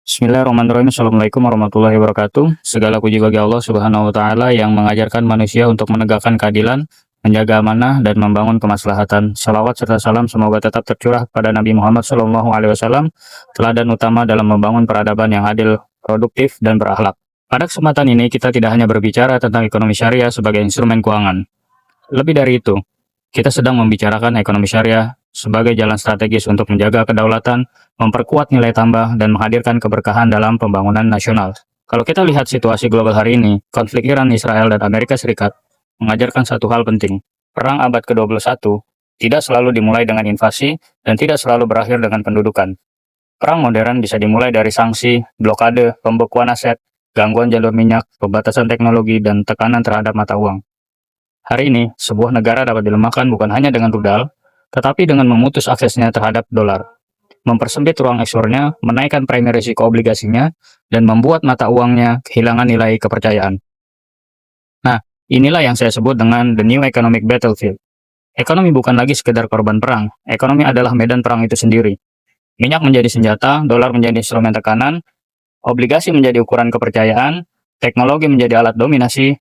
Bismillahirrahmanirrahim. Assalamualaikum warahmatullahi wabarakatuh. Segala puji bagi Allah Subhanahu wa taala yang mengajarkan manusia untuk menegakkan keadilan, menjaga amanah dan membangun kemaslahatan. Salawat serta salam semoga tetap tercurah pada Nabi Muhammad SAW, teladan utama dalam membangun peradaban yang adil, produktif dan berakhlak. Pada kesempatan ini kita tidak hanya berbicara tentang ekonomi syariah sebagai instrumen keuangan. Lebih dari itu, kita sedang membicarakan ekonomi syariah sebagai jalan strategis untuk menjaga kedaulatan, memperkuat nilai tambah, dan menghadirkan keberkahan dalam pembangunan nasional. Kalau kita lihat situasi global hari ini, konflik Iran, Israel, dan Amerika Serikat mengajarkan satu hal penting. Perang abad ke-21 tidak selalu dimulai dengan invasi dan tidak selalu berakhir dengan pendudukan. Perang modern bisa dimulai dari sanksi, blokade, pembekuan aset, gangguan jalur minyak, pembatasan teknologi, dan tekanan terhadap mata uang. Hari ini, sebuah negara dapat dilemahkan bukan hanya dengan rudal, tetapi dengan memutus aksesnya terhadap dolar, mempersempit ruang ekspornya, menaikkan premi risiko obligasinya, dan membuat mata uangnya kehilangan nilai kepercayaan. Nah, inilah yang saya sebut dengan the new economic battlefield. Ekonomi bukan lagi sekedar korban perang, ekonomi adalah medan perang itu sendiri. Minyak menjadi senjata, dolar menjadi instrumen tekanan, obligasi menjadi ukuran kepercayaan, teknologi menjadi alat dominasi,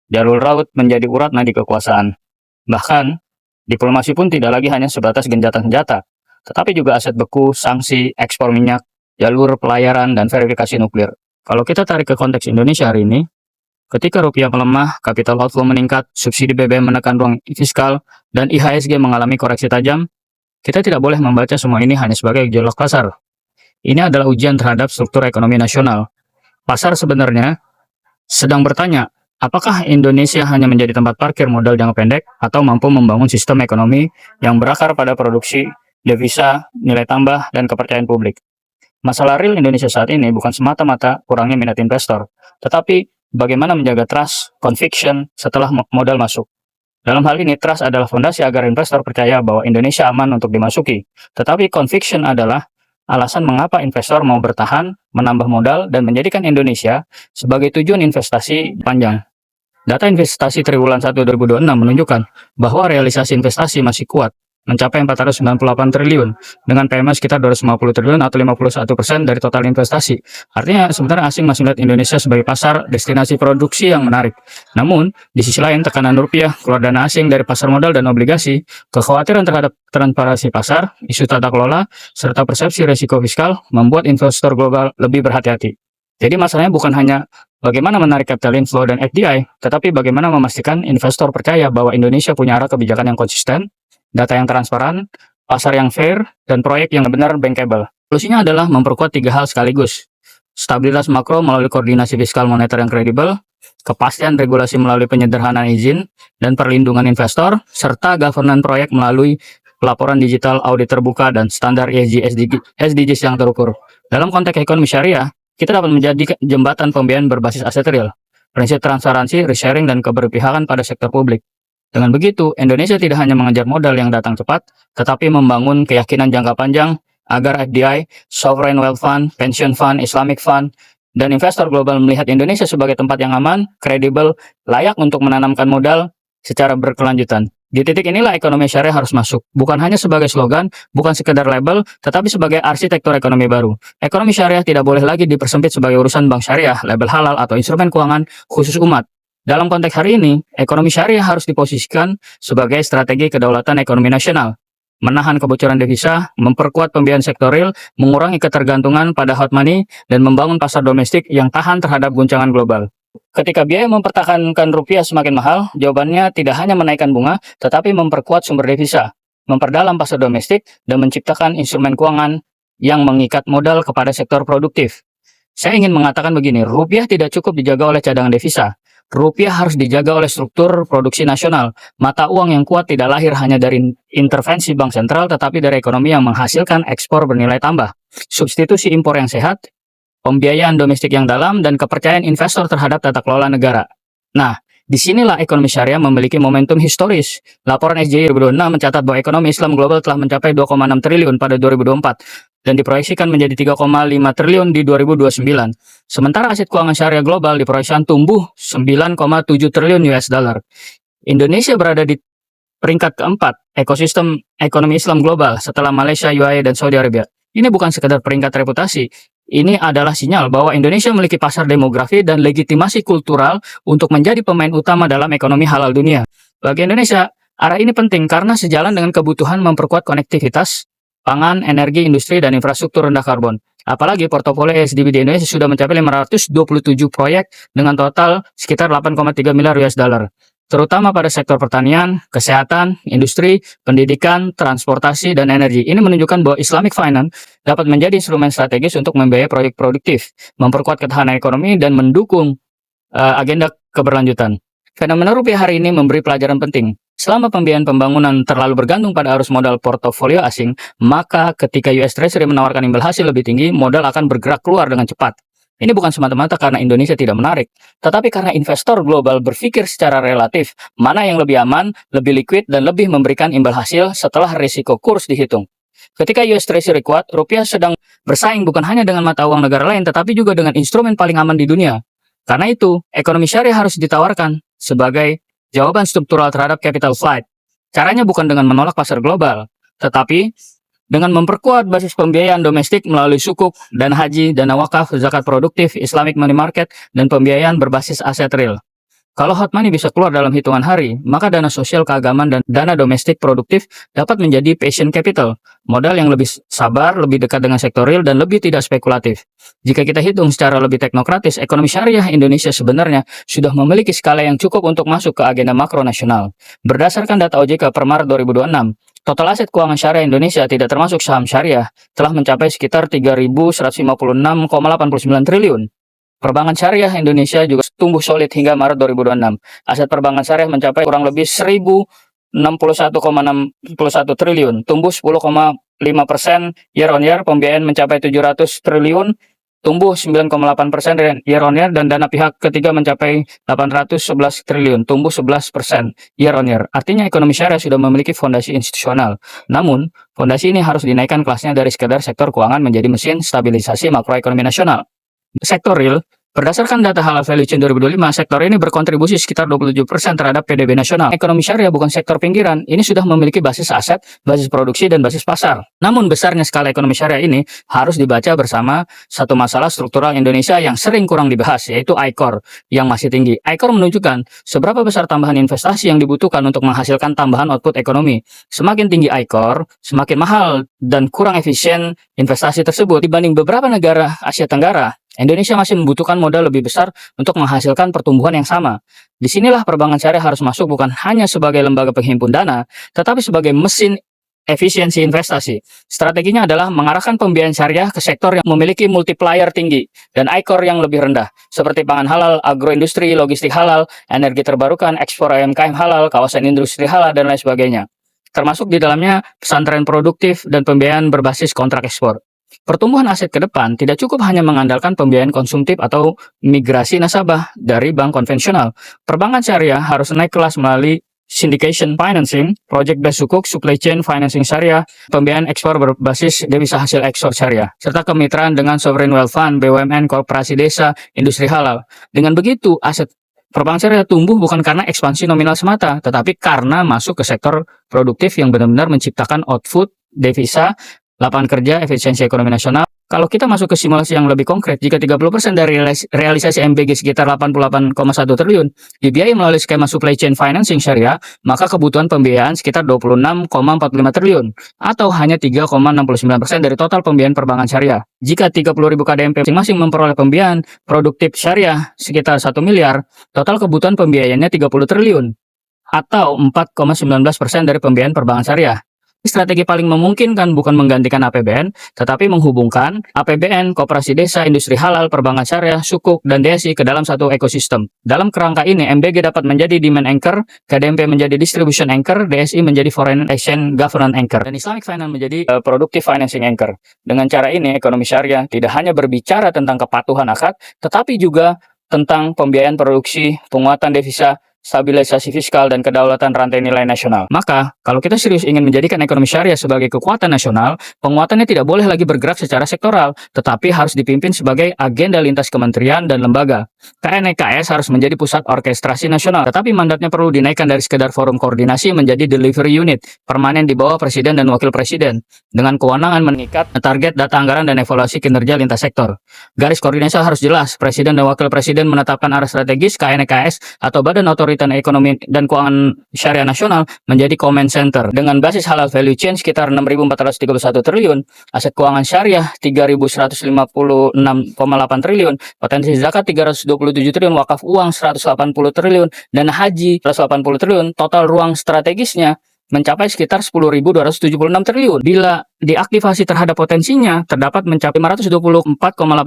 jalur laut menjadi urat nadi kekuasaan. Bahkan, diplomasi pun tidak lagi hanya sebatas gencatan senjata, tetapi juga aset beku, sanksi, ekspor minyak, jalur pelayaran, dan verifikasi nuklir. Kalau kita tarik ke konteks Indonesia hari ini, ketika rupiah melemah, capital outflow meningkat, subsidi BBM menekan ruang fiskal, dan IHSG mengalami koreksi tajam, kita tidak boleh membaca semua ini hanya sebagai gejolak pasar. Ini adalah ujian terhadap struktur ekonomi nasional. Pasar sebenarnya sedang bertanya, apakah Indonesia hanya menjadi tempat parkir modal jangka pendek atau mampu membangun sistem ekonomi yang berakar pada produksi, devisa, nilai tambah, dan kepercayaan publik? Masalah real Indonesia saat ini bukan semata-mata kurangnya minat investor, tetapi bagaimana menjaga trust, conviction setelah modal masuk. Dalam hal ini, trust adalah fondasi agar investor percaya bahwa Indonesia aman untuk dimasuki, tetapi conviction adalah alasan mengapa investor mau bertahan, menambah modal, dan menjadikan Indonesia sebagai tujuan investasi panjang. Data investasi triwulan 1 2026 menunjukkan bahwa realisasi investasi masih kuat, mencapai 498 triliun, dengan PMI sekitar 250 triliun atau 51% dari total investasi. Artinya sebenarnya asing masih melihat Indonesia sebagai pasar destinasi produksi yang menarik. Namun, di sisi lain tekanan rupiah, keluar dana asing dari pasar modal dan obligasi, kekhawatiran terhadap transparansi pasar, isu tata kelola, serta persepsi risiko fiskal membuat investor global lebih berhati-hati. Jadi masalahnya bukan hanya bagaimana menarik capital inflow dan FDI, tetapi bagaimana memastikan investor percaya bahwa Indonesia punya arah kebijakan yang konsisten, data yang transparan, pasar yang fair, dan proyek yang benar bankable. Solusinya adalah memperkuat 3 hal sekaligus. Stabilitas makro melalui koordinasi fiskal moneter yang kredibel, kepastian regulasi melalui penyederhanaan izin, dan perlindungan investor, serta governance proyek melalui laporan digital, audit terbuka, dan standar ESG SDGs yang terukur. Dalam konteks ekonomi syariah, kita dapat menjadi jembatan pembiayaan berbasis aset real, prinsip transparansi, risk sharing, dan keberpihakan pada sektor publik. Dengan begitu, Indonesia tidak hanya mengejar modal yang datang cepat, tetapi membangun keyakinan jangka panjang agar FDI, Sovereign Wealth Fund, Pension Fund, Islamic Fund, dan investor global melihat Indonesia sebagai tempat yang aman, kredibel, layak untuk menanamkan modal secara berkelanjutan. Di titik inilah ekonomi syariah harus masuk, bukan hanya sebagai slogan, bukan sekedar label, tetapi sebagai arsitektur ekonomi baru. Ekonomi syariah tidak boleh lagi dipersempit sebagai urusan bank syariah, label halal, atau instrumen keuangan khusus umat. Dalam konteks hari ini, ekonomi syariah harus diposisikan sebagai strategi kedaulatan ekonomi nasional, menahan kebocoran devisa, memperkuat pembiayaan sektor real, mengurangi ketergantungan pada hot money, dan membangun pasar domestik yang tahan terhadap guncangan global. Ketika biaya mempertahankan rupiah semakin mahal, jawabannya tidak hanya menaikkan bunga, tetapi memperkuat sumber devisa, memperdalam pasar domestik, dan menciptakan instrumen keuangan yang mengikat modal kepada sektor produktif. Saya ingin mengatakan begini, rupiah tidak cukup dijaga oleh cadangan devisa. Rupiah harus dijaga oleh struktur produksi nasional. Mata uang yang kuat tidak lahir hanya dari intervensi bank sentral, tetapi dari ekonomi yang menghasilkan ekspor bernilai tambah, substitusi impor yang sehat, pembiayaan domestik yang dalam, dan kepercayaan investor terhadap tata kelola negara. Nah, disinilah ekonomi syariah memiliki momentum historis. Laporan SJI 2026 mencatat bahwa ekonomi Islam global telah mencapai 2,6 triliun pada 2024 dan diproyeksikan menjadi 3,5 triliun di 2029. Sementara aset keuangan syariah global diproyeksikan tumbuh 9,7 triliun US dollar. Indonesia berada di peringkat keempat ekosistem ekonomi Islam global setelah Malaysia, UAE, dan Saudi Arabia. Ini bukan sekedar peringkat reputasi, Ini adalah sinyal bahwa Indonesia memiliki pasar demografi dan legitimasi kultural untuk menjadi pemain utama dalam ekonomi halal dunia. Bagi Indonesia, arah ini penting karena sejalan dengan kebutuhan memperkuat konektivitas, pangan, energi, industri, dan infrastruktur rendah karbon. Apalagi portofolio ESDB di Indonesia sudah mencapai 527 proyek dengan total sekitar 8,3 miliar US dollar, terutama pada sektor pertanian, kesehatan, industri, pendidikan, transportasi, dan energi. Ini menunjukkan bahwa Islamic Finance dapat menjadi instrumen strategis untuk membiayai proyek produktif, memperkuat ketahanan ekonomi, dan mendukung agenda keberlanjutan. Fenomena rupiah hari ini memberi pelajaran penting. Selama pembiayaan pembangunan terlalu bergantung pada arus modal portofolio asing, maka ketika US Treasury menawarkan imbal hasil lebih tinggi, modal akan bergerak keluar dengan cepat. Ini bukan semata-mata karena Indonesia tidak menarik, tetapi karena investor global berpikir secara relatif mana yang lebih aman, lebih liquid, dan lebih memberikan imbal hasil setelah risiko kurs dihitung. Ketika US Treasury kuat, rupiah sedang bersaing bukan hanya dengan mata uang negara lain, tetapi juga dengan instrumen paling aman di dunia. Karena itu, ekonomi syariah harus ditawarkan sebagai jawaban struktural terhadap capital flight. Caranya bukan dengan menolak pasar global, tetapi dengan memperkuat basis pembiayaan domestik melalui sukuk, dana haji, dana wakaf, zakat produktif, Islamic money market, dan pembiayaan berbasis aset real. Kalau hot money bisa keluar dalam hitungan hari, maka dana sosial keagamaan dan dana domestik produktif dapat menjadi patient capital, modal yang lebih sabar, lebih dekat dengan sektor real, dan lebih tidak spekulatif. Jika kita hitung secara lebih teknokratis, ekonomi syariah Indonesia sebenarnya sudah memiliki skala yang cukup untuk masuk ke agenda makro nasional. Berdasarkan data OJK per Maret 2026, total aset keuangan syariah Indonesia tidak termasuk saham syariah telah mencapai sekitar 3.156,89 triliun. Perbankan syariah Indonesia juga tumbuh solid hingga Maret 2026. Aset perbankan syariah mencapai kurang lebih 1.061,61 triliun, tumbuh 10,5% year on year, pembiayaan mencapai 700 triliun, tumbuh 9,8% year on year, dan dana pihak ketiga mencapai 811 triliun, tumbuh 11% year on year. Artinya ekonomi syariah sudah memiliki fondasi institusional. Namun, fondasi ini harus dinaikkan kelasnya dari sekedar sektor keuangan menjadi mesin stabilisasi makroekonomi nasional. Sektor real, berdasarkan data Halal Value Chain 2025, sektor ini berkontribusi sekitar 27% terhadap PDB nasional. Ekonomi syariah bukan sektor pinggiran, ini sudah memiliki basis aset, basis produksi, dan basis pasar. Namun besarnya skala ekonomi syariah ini harus dibaca bersama satu masalah struktural Indonesia yang sering kurang dibahas, yaitu ICOR yang masih tinggi. ICOR menunjukkan seberapa besar tambahan investasi yang dibutuhkan untuk menghasilkan tambahan output ekonomi. Semakin tinggi ICOR, semakin mahal dan kurang efisien investasi tersebut. Dibanding beberapa negara Asia Tenggara, Indonesia masih membutuhkan modal lebih besar untuk menghasilkan pertumbuhan yang sama. Disinilah perbankan syariah harus masuk bukan hanya sebagai lembaga penghimpun dana, tetapi sebagai mesin efisiensi investasi. Strateginya adalah mengarahkan pembiayaan syariah ke sektor yang memiliki multiplier tinggi dan ICOR yang lebih rendah, seperti pangan halal, agroindustri, logistik halal, energi terbarukan, ekspor UMKM halal, kawasan industri halal, dan lain sebagainya. Termasuk di dalamnya pesantren produktif dan pembiayaan berbasis kontrak ekspor. Pertumbuhan aset ke depan tidak cukup hanya mengandalkan pembiayaan konsumtif atau migrasi nasabah dari bank konvensional. Perbankan syariah harus naik kelas melalui syndication financing, project-based sukuk, supply chain financing syariah, pembiayaan ekspor berbasis devisa hasil ekspor syariah, serta kemitraan dengan sovereign wealth fund, BUMN, koperasi desa, industri halal. Dengan begitu, aset perbankan syariah tumbuh bukan karena ekspansi nominal semata, tetapi karena masuk ke sektor produktif yang benar-benar menciptakan output, devisa, lapangan kerja, efisiensi ekonomi nasional. Kalau kita masuk ke simulasi yang lebih konkret, jika 30% dari realisasi MBG sekitar 88,1 triliun dibiayai melalui skema supply chain financing syariah, maka kebutuhan pembiayaan sekitar 26,45 triliun atau hanya 3,69% dari total pembiayaan perbankan syariah. Jika 30.000 KDMP masing-masing memperoleh pembiayaan produktif syariah sekitar 1 miliar, total kebutuhan pembiayaannya 30 triliun atau 4,19% dari pembiayaan perbankan syariah. Strategi paling memungkinkan bukan menggantikan APBN, tetapi menghubungkan APBN, koperasi desa, industri halal, perbankan syariah, sukuk, dan DSI ke dalam satu ekosistem. Dalam kerangka ini, MBG dapat menjadi demand anchor, KDMP menjadi distribution anchor, DSI menjadi foreign exchange governance anchor, dan Islamic Finance menjadi productive financing anchor. Dengan cara ini, ekonomi syariah tidak hanya berbicara tentang kepatuhan akad, tetapi juga tentang pembiayaan produksi, penguatan devisa, stabilisasi fiskal, dan kedaulatan rantai nilai nasional. Maka, kalau kita serius ingin menjadikan ekonomi syariah sebagai kekuatan nasional, penguatannya tidak boleh lagi bergerak secara sektoral, tetapi harus dipimpin sebagai agenda lintas kementerian dan lembaga. KNEKS harus menjadi pusat orkestrasi nasional, tetapi mandatnya perlu dinaikkan dari sekedar forum koordinasi menjadi delivery unit, permanen di bawah Presiden dan Wakil Presiden, dengan kewenangan mengikat target data anggaran dan evaluasi kinerja lintas sektor. Garis koordinasi harus jelas, Presiden dan Wakil Presiden menetapkan arah strategis, KNEKS atau Badan Otorita Ekonomi dan Keuangan Syariah Nasional menjadi command center. Dengan basis halal value chain sekitar 6.431 triliun, aset keuangan syariah 3.156,8 triliun, potensi zakat 327 triliun, wakaf uang 180 triliun, dan haji 180 triliun, total ruang strategisnya mencapai sekitar 10.276 triliun. Bila diaktifasi terhadap potensinya, terdapat mencapai 524,8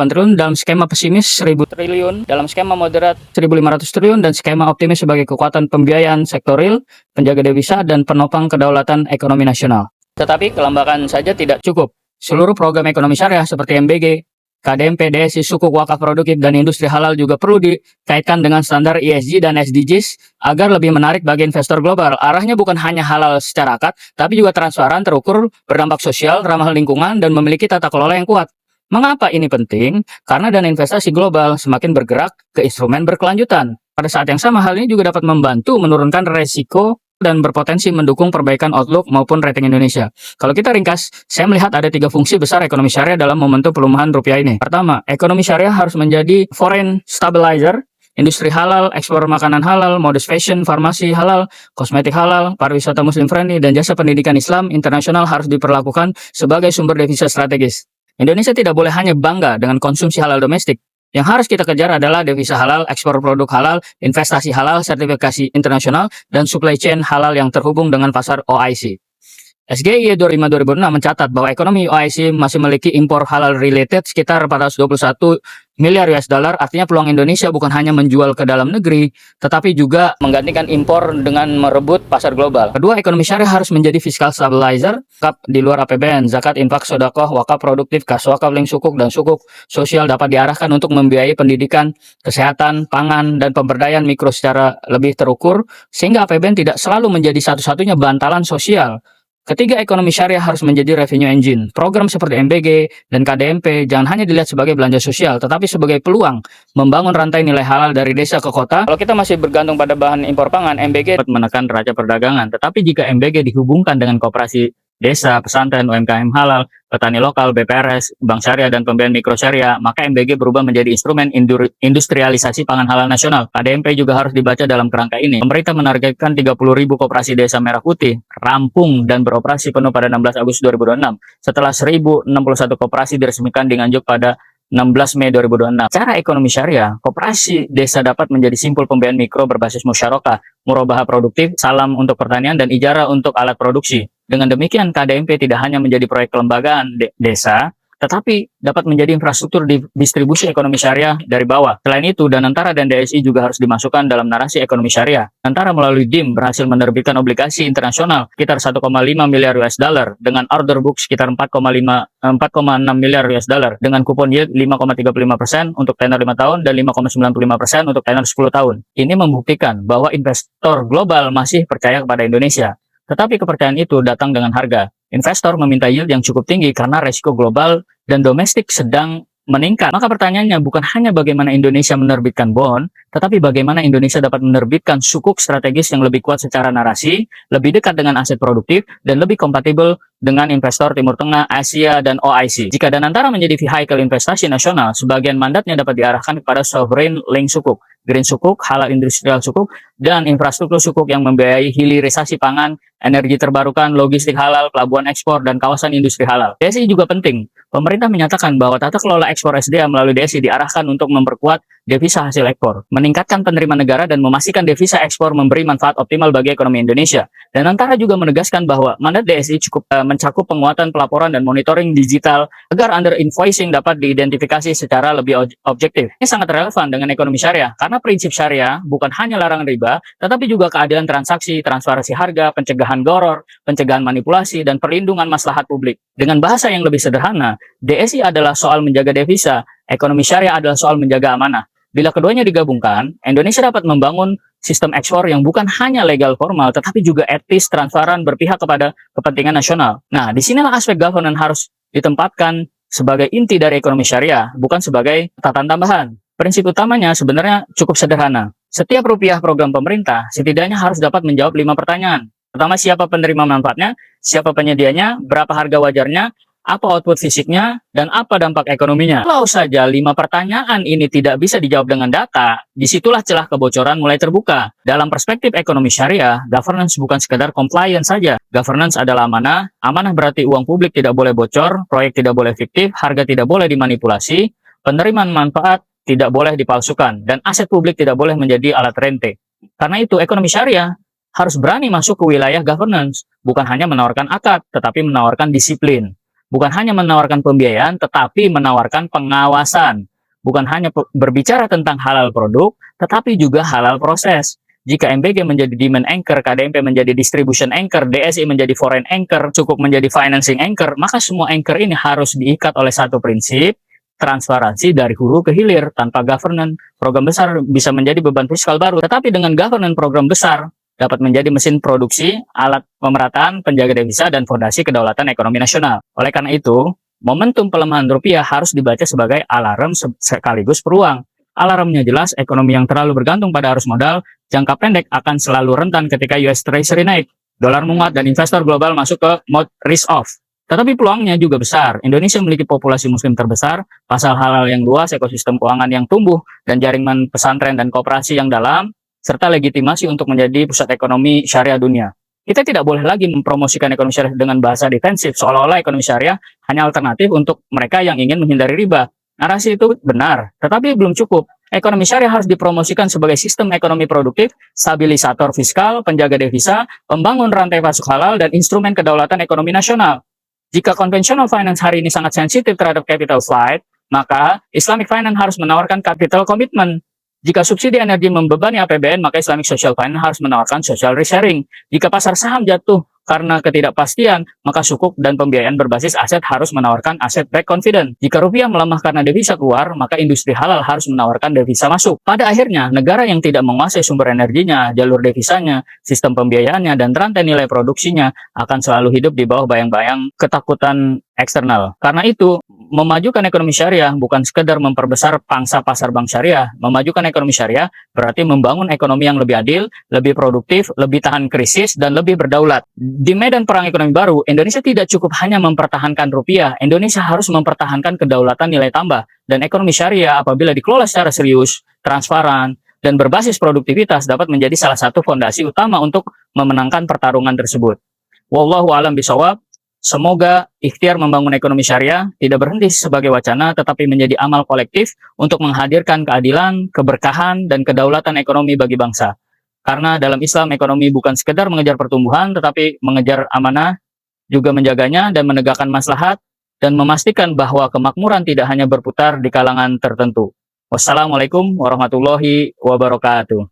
triliun dalam skema pesimis 1.000 triliun, dalam skema moderat 1.500 triliun, dan skema optimis sebagai kekuatan pembiayaan sektor real, penjaga devisa, dan penopang kedaulatan ekonomi nasional. Tetapi kelembagaan saja tidak cukup. Seluruh program ekonomi syariah seperti MBG, KDMP, DSI, sukuk wakaf produktif, dan industri halal juga perlu dikaitkan dengan standar ESG dan SDGs agar lebih menarik bagi investor global. Arahnya bukan hanya halal secara akad, tapi juga transparan, terukur, berdampak sosial, ramah lingkungan, dan memiliki tata kelola yang kuat. Mengapa ini penting? Karena dana investasi global semakin bergerak ke instrumen berkelanjutan. Pada saat yang sama, hal ini juga dapat membantu menurunkan resiko dan berpotensi mendukung perbaikan outlook maupun rating Indonesia. Kalau kita ringkas, saya melihat ada 3 fungsi besar ekonomi syariah dalam momentum pelemahan rupiah ini. Pertama, ekonomi syariah harus menjadi foreign stabilizer, industri halal, ekspor makanan halal, modest fashion, farmasi halal, kosmetik halal, pariwisata muslim friendly, dan jasa pendidikan Islam internasional harus diperlakukan sebagai sumber devisa strategis. Indonesia tidak boleh hanya bangga dengan konsumsi halal domestik. Yang harus kita kejar adalah devisa halal, ekspor produk halal, investasi halal, sertifikasi internasional, dan supply chain halal yang terhubung dengan pasar OIC. SGI 2005-2006 mencatat bahwa ekonomi OIC masih memiliki impor halal related sekitar 421 miliar US dollar. Artinya peluang Indonesia bukan hanya menjual ke dalam negeri, tetapi juga menggantikan impor dengan merebut pasar global. Kedua, ekonomi syariah harus menjadi fiscal stabilizer, di luar APBN, zakat, infak, sedekah, wakaf produktif, kas wakaf, link sukuk, dan sukuk sosial dapat diarahkan untuk membiayai pendidikan, kesehatan, pangan, dan pemberdayaan mikro secara lebih terukur, sehingga APBN tidak selalu menjadi satu-satunya bantalan sosial. Ketiga, ekonomi syariah harus menjadi revenue engine. Program seperti MBG dan KDMP jangan hanya dilihat sebagai belanja sosial, tetapi sebagai peluang membangun rantai nilai halal dari desa ke kota. Kalau kita masih bergantung pada bahan impor pangan, MBG dapat menekan neraca perdagangan. Tetapi jika MBG dihubungkan dengan koperasi desa, pesantren, UMKM halal, petani lokal, BPRS, bank syariah, dan pembiayaan mikro syariah, maka MBG berubah menjadi instrumen industrialisasi pangan halal nasional. KDMP juga harus dibaca dalam kerangka ini. Pemerintah menargetkan 30.000 koperasi desa merah putih rampung dan beroperasi penuh pada 16 Agustus 2026, setelah 1.061 koperasi diresmikan di Nganjuk pada 16 Mei 2026. Cara ekonomi syariah, koperasi desa dapat menjadi simpul pembiayaan mikro berbasis musyarakah, murabahah produktif, salam untuk pertanian, dan ijarah untuk alat produksi. Dengan demikian, KDMP tidak hanya menjadi proyek kelembagaan desa, tetapi dapat menjadi infrastruktur distribusi ekonomi syariah dari bawah. Selain itu, Danantara dan DSI juga harus dimasukkan dalam narasi ekonomi syariah. Danantara melalui DIM berhasil menerbitkan obligasi internasional sekitar 1,5 miliar US dollar dengan order book sekitar 4,6 miliar US dollar dengan kupon yield 5,35% untuk tenor 5 tahun dan 5,95% untuk tenor 10 tahun. Ini membuktikan bahwa investor global masih percaya kepada Indonesia. Tetapi kepercayaan itu datang dengan harga. Investor meminta yield yang cukup tinggi karena resiko global dan domestik sedang meningkat. Maka pertanyaannya bukan hanya bagaimana Indonesia menerbitkan bond, tetapi bagaimana Indonesia dapat menerbitkan sukuk strategis yang lebih kuat secara narasi, lebih dekat dengan aset produktif, dan lebih kompatibel dengan investor Timur Tengah, Asia, dan OIC. Jika Danantara menjadi vehicle investasi nasional, sebagian mandatnya dapat diarahkan kepada sovereign link sukuk, green sukuk, halal industrial sukuk, dan infrastruktur sukuk yang membiayai hilirisasi pangan, energi terbarukan, logistik halal, pelabuhan ekspor, dan kawasan industri halal. DSI juga penting. Pemerintah menyatakan bahwa tata kelola ekspor SDA melalui DSI diarahkan untuk memperkuat devisa hasil ekspor, meningkatkan penerimaan negara, dan memastikan devisa ekspor memberi manfaat optimal bagi ekonomi Indonesia. Dan antara juga menegaskan bahwa mandat DSI cukup mencakup penguatan pelaporan dan monitoring digital agar under invoicing dapat diidentifikasi secara lebih objektif. Ini sangat relevan dengan ekonomi syariah, karena prinsip syariah bukan hanya larangan riba, tetapi juga keadilan transaksi, transparansi harga, pencegahan goror, pencegahan manipulasi, dan perlindungan maslahat publik. Dengan bahasa yang lebih sederhana, DSI adalah soal menjaga devisa, ekonomi syariah adalah soal menjaga amanah. Bila keduanya digabungkan, Indonesia dapat membangun sistem ekspor yang bukan hanya legal formal, tetapi juga etis, transparan, berpihak kepada kepentingan nasional. Nah, disinilah aspek governance harus ditempatkan sebagai inti dari ekonomi syariah, bukan sebagai tatan tambahan. Prinsip utamanya sebenarnya cukup sederhana. Setiap rupiah program pemerintah setidaknya harus dapat menjawab 5 pertanyaan. Pertama, siapa penerima manfaatnya, siapa penyedianya, berapa harga wajarnya, apa output fisiknya, dan apa dampak ekonominya. Kalau saja 5 pertanyaan ini tidak bisa dijawab dengan data, disitulah celah kebocoran mulai terbuka. Dalam perspektif ekonomi syariah, governance bukan sekedar compliance saja. Governance adalah amanah. Amanah berarti uang publik tidak boleh bocor, proyek tidak boleh fiktif, harga tidak boleh dimanipulasi, penerimaan manfaat tidak boleh dipalsukan, dan aset publik tidak boleh menjadi alat rente. Karena itu, ekonomi syariah harus berani masuk ke wilayah governance, bukan hanya menawarkan akad, tetapi menawarkan disiplin. Bukan hanya menawarkan pembiayaan, tetapi menawarkan pengawasan. Bukan hanya berbicara tentang halal produk, tetapi juga halal proses. Jika MBG menjadi demand anchor, KDMP menjadi distribution anchor, DSI menjadi foreign anchor, cukup menjadi financing anchor, maka semua anchor ini harus diikat oleh satu prinsip, transparansi dari hulu ke hilir. Tanpa governance, program besar bisa menjadi beban fiskal baru. Tetapi dengan governance program besar, dapat menjadi mesin produksi, alat pemerataan, penjaga devisa, dan fondasi kedaulatan ekonomi nasional. Oleh karena itu, momentum pelemahan rupiah harus dibaca sebagai alarm sekaligus peluang. Alarmnya jelas, ekonomi yang terlalu bergantung pada arus modal, jangka pendek akan selalu rentan ketika US Treasury naik, dolar menguat, dan investor global masuk ke mode risk off. Tetapi peluangnya juga besar. Indonesia memiliki populasi muslim terbesar, pasar halal yang luas, ekosistem keuangan yang tumbuh, dan jaringan pesantren dan koperasi yang dalam, serta legitimasi untuk menjadi pusat ekonomi syariah dunia. Kita tidak boleh lagi mempromosikan ekonomi syariah dengan bahasa defensif, seolah-olah ekonomi syariah hanya alternatif untuk mereka yang ingin menghindari riba. Narasi itu benar, tetapi belum cukup. Ekonomi syariah harus dipromosikan sebagai sistem ekonomi produktif, stabilisator fiskal, penjaga devisa, pembangun rantai pasok halal, dan instrumen kedaulatan ekonomi nasional. Jika konvensional finance hari ini sangat sensitif terhadap capital flight, maka Islamic finance harus menawarkan capital commitment. Jika subsidi energi membebani APBN, maka Islamic Social Finance harus menawarkan social risk sharing. Jika pasar saham jatuh karena ketidakpastian, maka sukuk dan pembiayaan berbasis aset harus menawarkan aset back confident. Jika rupiah melemah karena devisa keluar, maka industri halal harus menawarkan devisa masuk. Pada akhirnya, negara yang tidak menguasai sumber energinya, jalur devisanya, sistem pembiayaannya, dan rantai nilai produksinya akan selalu hidup di bawah bayang-bayang ketakutan eksternal. Karena itu, memajukan ekonomi syariah bukan sekedar memperbesar pangsa pasar bank syariah. Memajukan ekonomi syariah berarti membangun ekonomi yang lebih adil, lebih produktif, lebih tahan krisis, dan lebih berdaulat. Di medan perang ekonomi baru, Indonesia tidak cukup hanya mempertahankan rupiah. Indonesia harus mempertahankan kedaulatan nilai tambah. Dan ekonomi syariah apabila dikelola secara serius, transparan, dan berbasis produktivitas dapat menjadi salah satu fondasi utama untuk memenangkan pertarungan tersebut. Wallahu a'lam bishawab. Semoga ikhtiar membangun ekonomi syariah tidak berhenti sebagai wacana, tetapi menjadi amal kolektif untuk menghadirkan keadilan, keberkahan, dan kedaulatan ekonomi bagi bangsa. Karena dalam Islam, ekonomi bukan sekedar mengejar pertumbuhan, tetapi mengejar amanah, juga menjaganya dan menegakkan maslahat, dan memastikan bahwa kemakmuran tidak hanya berputar di kalangan tertentu. Wassalamualaikum warahmatullahi wabarakatuh.